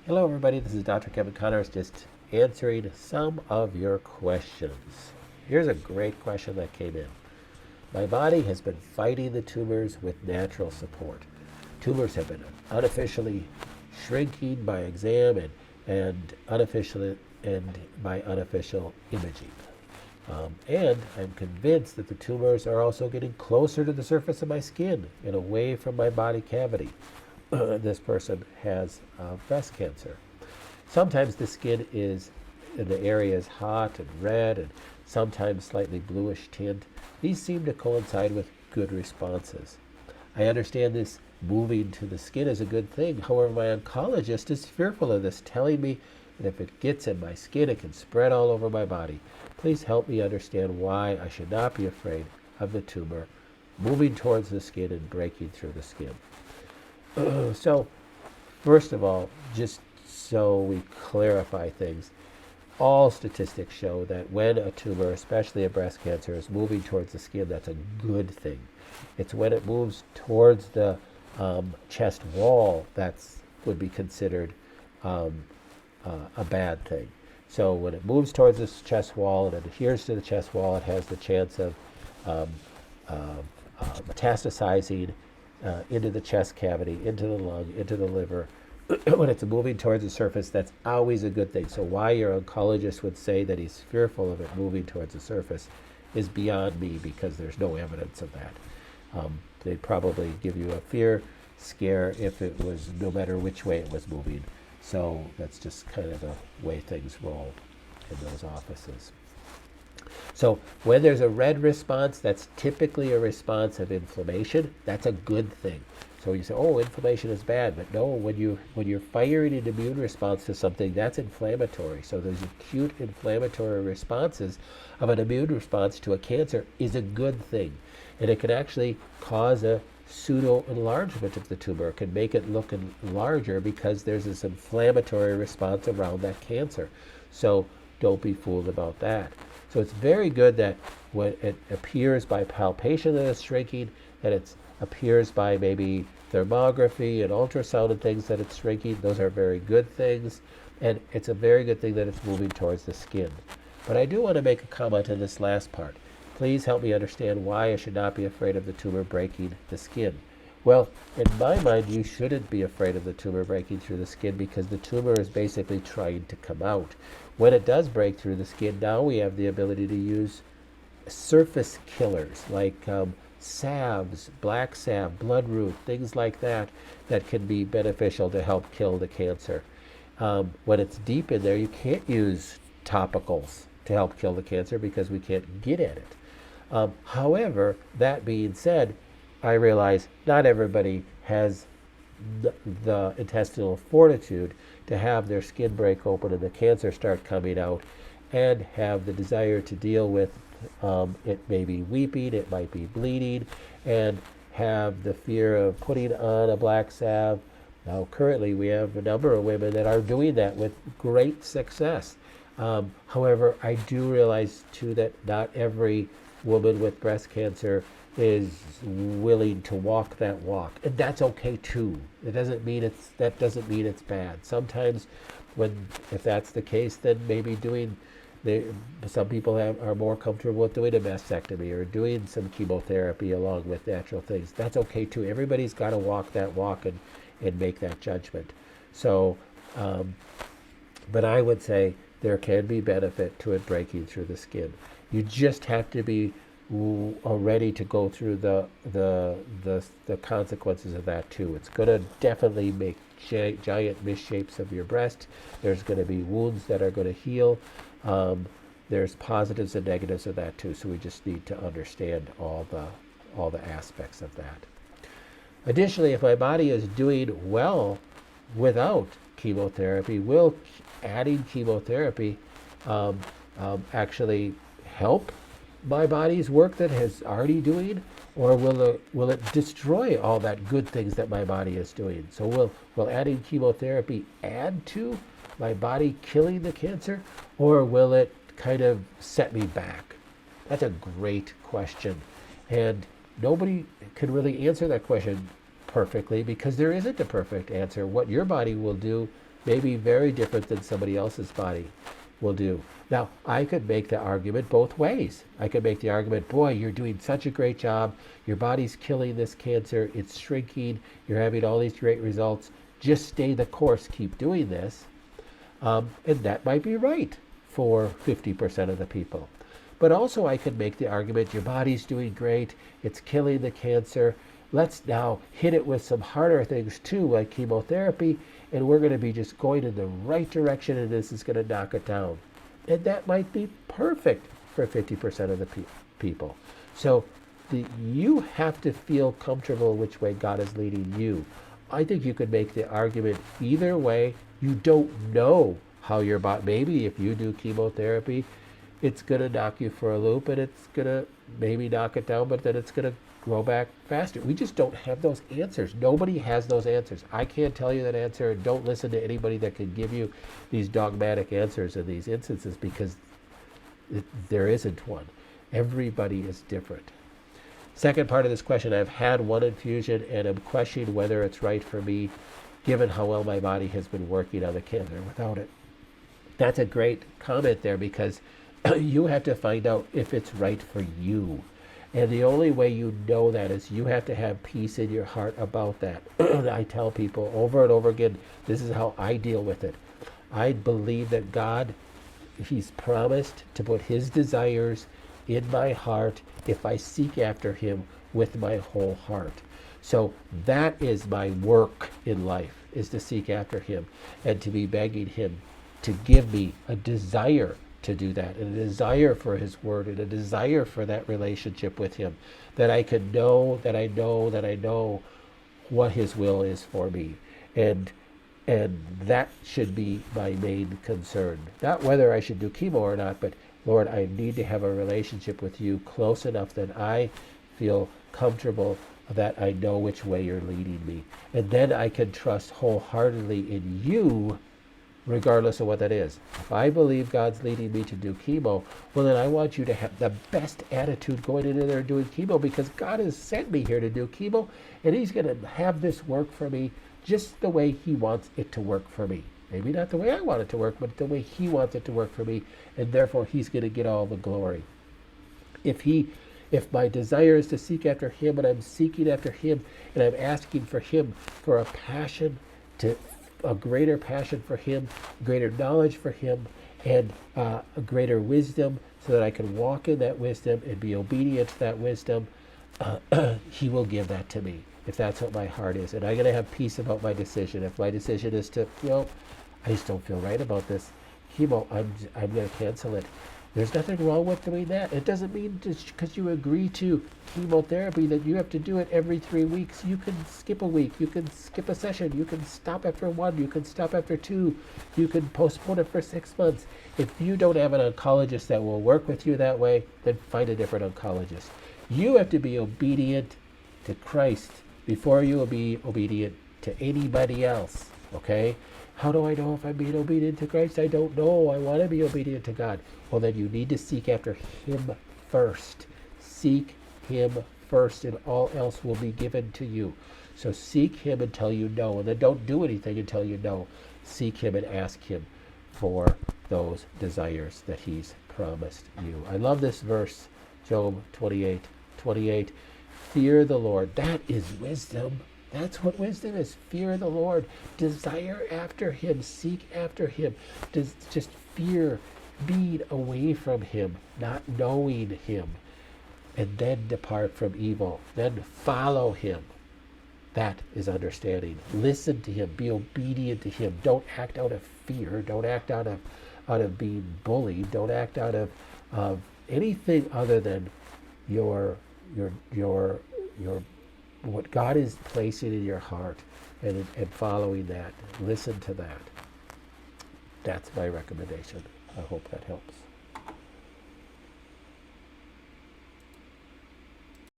Hello everybody, this is Dr. Kevin Connors just answering some of your questions. Here's a great question that came in. My body has been fighting the tumors with natural support. Tumors have been unofficially shrinking by exam and unofficially and by unofficial imaging. And I'm convinced that the tumors are also getting closer to the surface of my skin and away from my body cavity. This person has breast cancer. Sometimes the skin is, in the area is hot and red and sometimes slightly bluish tint. These seem to coincide with good responses. I understand this moving to the skin is a good thing. However, my oncologist is fearful of this, telling me that if it gets in my skin, it can spread all over my body. Please help me understand why I should not be afraid of the tumor moving towards the skin and breaking through the skin. So, first of all, just so we clarify things, all statistics show that when a tumor, especially a breast cancer, is moving towards the skin, that's a good thing. It's when it moves towards the chest wall that would be considered a bad thing. So when it moves towards this chest wall and adheres to the chest wall, it has the chance of um, metastasizing into the chest cavity, into the lung, into the liver. When it's moving towards the surface, that's always a good thing. So why your oncologist would say that he's fearful of it moving towards the surface is beyond me, because there's no evidence of that. They'd probably give you a fear scare if it was, no matter which way it was moving. So that's just kind of the way things roll in those offices. So when there's a red response, that's typically a response of inflammation. That's a good thing. So you say, oh, inflammation is bad. But no, when you're firing an immune response to something, that's inflammatory. So those acute inflammatory responses of an immune response to a cancer is a good thing. And it can actually cause a pseudo enlargement of the tumor. It can make it look larger because there's this inflammatory response around that cancer. So don't be fooled about that. So it's very good that when it appears by palpation that it's shrinking, that it appears by maybe thermography and ultrasound and things that it's shrinking. Those are very good things. And it's a very good thing that it's moving towards the skin. But I do want to make a comment on this last part. Please help me understand why I should not be afraid of the tumor breaking the skin. Well, in my mind, you shouldn't be afraid of the tumor breaking through the skin, because the tumor is basically trying to come out. When it does break through the skin, now we have the ability to use surface killers like salves, black salve, bloodroot, things like that, that can be beneficial to help kill the cancer. When it's deep in there, you can't use topicals to help kill the cancer because we can't get at it. However, that being said, I realize not everybody has the intestinal fortitude to have their skin break open and the cancer start coming out and have the desire to deal with it. May be weeping, it might be bleeding, and have the fear of putting on a black salve. Now currently we have a number of women that are doing that with great success. However, I do realize too that not every woman with breast cancer is willing to walk that walk, and that's okay too. That doesn't mean it's bad. Sometimes, if that's the case, then maybe some people are more comfortable with doing a mastectomy or doing some chemotherapy along with natural things. That's okay too. Everybody's got to walk that walk and make that judgment. So, but I would say there can be benefit to it breaking through the skin. You just have to be ready to go through the consequences of that too. It's going to definitely make giant misshapes of your breast. There's going to be wounds that are going to heal. There's positives and negatives of that too. So we just need to understand all the aspects of that. Additionally, if my body is doing well without chemotherapy, will adding chemotherapy actually help my body's work that it's already doing, or will it destroy all that good things that my body is doing? So will adding chemotherapy add to my body killing the cancer, or will it kind of set me back? That's a great question, and nobody can really answer that question perfectly, because there isn't a perfect answer. What your body will do may be very different than somebody else's body will do. Now, I could make the argument both ways. I could make the argument, boy, you're doing such a great job. Your body's killing this cancer. It's shrinking. You're having all these great results. Just stay the course. Keep doing this. And that might be right for 50% of the people. But also I could make the argument, your body's doing great. It's killing the cancer. Let's now hit it with some harder things too, like chemotherapy, and we're going to be just going in the right direction, and this is going to knock it down. And that might be perfect for 50% of the people. So you have to feel comfortable which way God is leading you. I think you could make the argument either way. You don't know how your body, maybe if you do chemotherapy, it's going to knock you for a loop, and it's going to maybe knock it down, but then it's going to grow back faster. We just don't have those answers. Nobody has those answers. I can't tell you that answer, and don't listen to anybody that can give you these dogmatic answers in these instances, because there isn't one. Everybody is different. Second part of this question, I've had one infusion and I'm questioning whether it's right for me, given how well my body has been working on the cancer without it. That's a great comment there, because you have to find out if it's right for you. And the only way you know that is you have to have peace in your heart about that. I tell people over and over again, this is how I deal with it. I believe that God, He's promised to put His desires in my heart if I seek after Him with my whole heart. So that is my work in life, is to seek after Him and to be begging Him to give me a desire to do that, and a desire for His word, and a desire for that relationship with Him, that I can know that I know what His will is for me. And that should be my main concern. Not whether I should do chemo or not, but Lord, I need to have a relationship with You close enough that I feel comfortable that I know which way You're leading me. And then I can trust wholeheartedly in You, regardless of what that is. If I believe God's leading me to do chemo, well, then I want you to have the best attitude going into there doing chemo, because God has sent me here to do chemo, and He's going to have this work for me just the way He wants it to work for me. Maybe not the way I want it to work, but the way He wants it to work for me, and therefore He's going to get all the glory. If my desire is to seek after Him, and I'm seeking after Him, and I'm asking for Him for a passion, a greater passion for Him, greater knowledge for Him, and a greater wisdom, so that I can walk in that wisdom and be obedient to that wisdom, He will give that to me, if that's what my heart is. And I'm going to have peace about my decision. If my decision is to, I just don't feel right about this chemo, I'm going to cancel it. There's nothing wrong with doing that. It doesn't mean just because you agree to chemotherapy that you have to do it every 3 weeks. You can skip a week. You can skip a session. You can stop after 1. You can stop after 2. You can postpone it for 6 months. If you don't have an oncologist that will work with you that way, then find a different oncologist. You have to be obedient to Christ before you will be obedient to anybody else, okay? How do I know if I'm being obedient to Christ? I don't know. I want to be obedient to God. Well, then you need to seek after Him first. Seek Him first, and all else will be given to you. So seek Him until you know, and then don't do anything until you know. Seek Him and ask Him for those desires that He's promised you. I love this verse, Job 28:28. Fear the Lord. That is wisdom. That's what wisdom is. Fear the Lord. Desire after Him. Seek after Him. Just fear being away from Him, not knowing Him, and then depart from evil. Then follow Him. That is understanding. Listen to Him. Be obedient to Him. Don't act out of fear. Don't act out of being bullied. Don't act out of anything other than your what God is placing in your heart, and following that. Listen to that. That's my recommendation. I hope that helps.